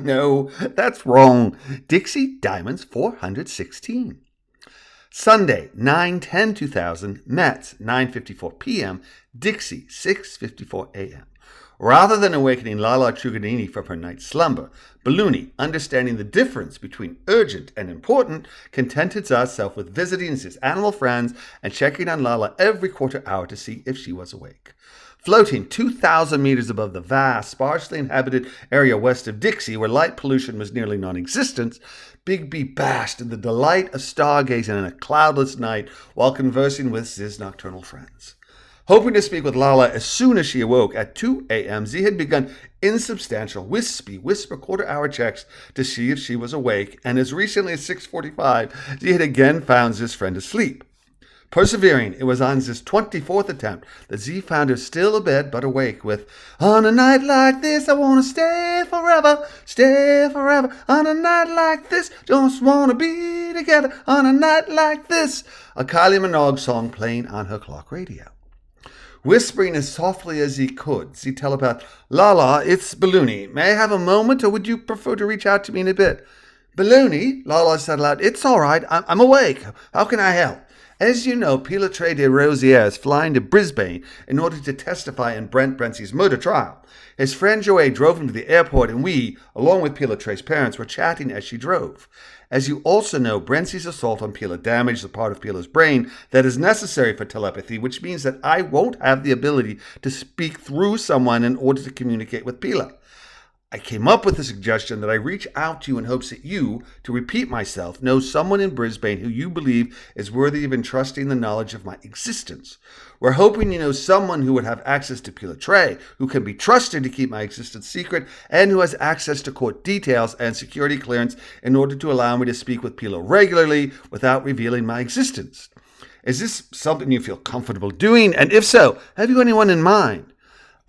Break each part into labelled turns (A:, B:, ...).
A: No, that's wrong. Dixie Diamonds 416. Sunday, 9/10/2000, Mets, 9:54 p.m., Dixie, 6:54 a.m. Rather than awakening Lala Truganini from her night's slumber, Balloony, understanding the difference between urgent and important, contented herself with visiting his animal friends and checking on Lala every quarter hour to see if she was awake. Floating 2,000 meters above the vast, sparsely inhabited area west of Dixie, where light pollution was nearly non-existent, Big B basked in the delight of stargazing on a cloudless night while conversing with his nocturnal friends. Hoping to speak with Lala as soon as she awoke at 2 a.m., Z had begun insubstantial, whisper quarter-hour checks to see if she was awake, and as recently as 6:45, Z had again found his friend asleep. Persevering, it was on his 24th attempt that Z found her still abed but awake with, "On a night like this, I want to stay forever. On a night like this, just want to be together. On a night like this," a Kylie Minogue song playing on her clock radio. Whispering as softly as he could, Z telepathed, "Lala, it's Balloony. May I have a moment, or would you prefer to reach out to me in a bit?" "Balloony," Lala said aloud, "it's all right. I'm awake. How can I help?" "As you know, Pilotre de Rosière is flying to Brisbane in order to testify in Brent Brentsy's murder trial. His friend Joey drove him to the airport, and we, along with Pilotre's parents, were chatting as she drove. As you also know, Brentsy's assault on Pila damaged the part of Pila's brain that is necessary for telepathy, which means that I won't have the ability to speak through someone in order to communicate with Pila. I came up with the suggestion that I reach out to you in hopes that you, to repeat myself, know someone in Brisbane who you believe is worthy of entrusting the knowledge of my existence. We're hoping you know someone who would have access to Pilotre, who can be trusted to keep my existence secret, and who has access to court details and security clearance in order to allow me to speak with Pila regularly without revealing my existence. Is this something you feel comfortable doing? And if so, have you anyone in mind?"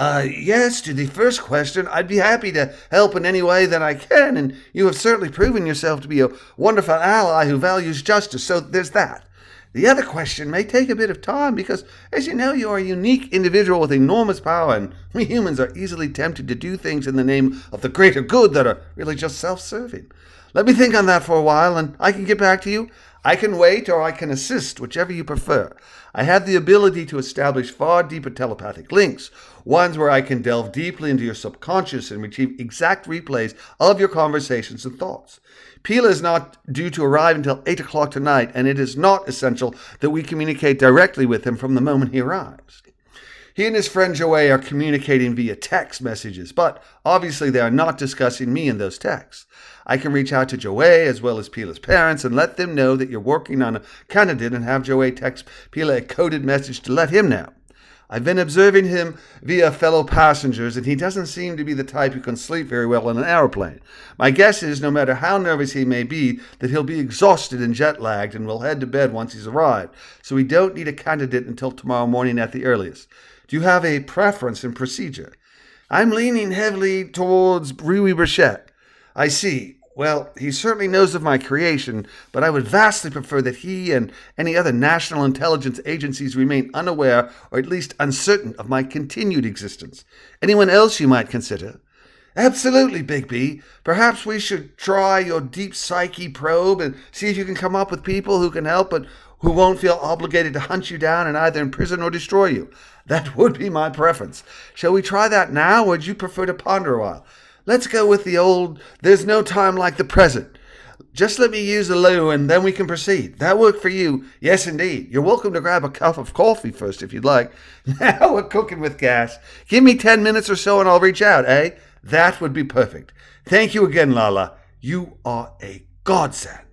A: Yes, to the first question, I'd be happy to help in any way that I can, and you have certainly proven yourself to be a wonderful ally who values justice, so there's that. The other question may take a bit of time because, as you know, you are a unique individual with enormous power, and we humans are easily tempted to do things in the name of the greater good that are really just self-serving. Let me think on that for a while, and I can get back to you. I can wait or I can assist, whichever you prefer. I have the ability to establish far deeper telepathic links, ones where I can delve deeply into your subconscious and retrieve exact replays of your conversations and thoughts. Pila is not due to arrive until 8 o'clock tonight, and it is not essential that we communicate directly with him from the moment he arrives. He and his friend Joey are communicating via text messages, but obviously they are not discussing me in those texts. I can reach out to Joey as well as Pila's parents and let them know that you're working on a candidate and have Joey text Pila a coded message to let him know. I've been observing him via fellow passengers, and he doesn't seem to be the type who can sleep very well in an aeroplane. My guess is, no matter how nervous he may be, that he'll be exhausted and jet-lagged and will head to bed once he's arrived, so we don't need a candidate until tomorrow morning at the earliest. Do you have a preference in procedure? I'm leaning heavily towards Rui Brichette. I see. Well, he certainly knows of my creation, but I would vastly prefer that he and any other national intelligence agencies remain unaware or at least uncertain of my continued existence. Anyone else you might consider? Absolutely, Big B. Perhaps we should try your deep psyche probe and see if you can come up with people who can help but who won't feel obligated to hunt you down and either imprison or destroy you. That would be my preference. Shall we try that now, or would you prefer to ponder a while? Let's go with the old, there's no time like the present. Just let me use the loo and then we can proceed. That work for you? Yes, indeed. You're welcome to grab a cup of coffee first if you'd like. Now we're cooking with gas. Give me 10 minutes or so and I'll reach out, eh? That would be perfect. Thank you again, Lala. You are a godsend.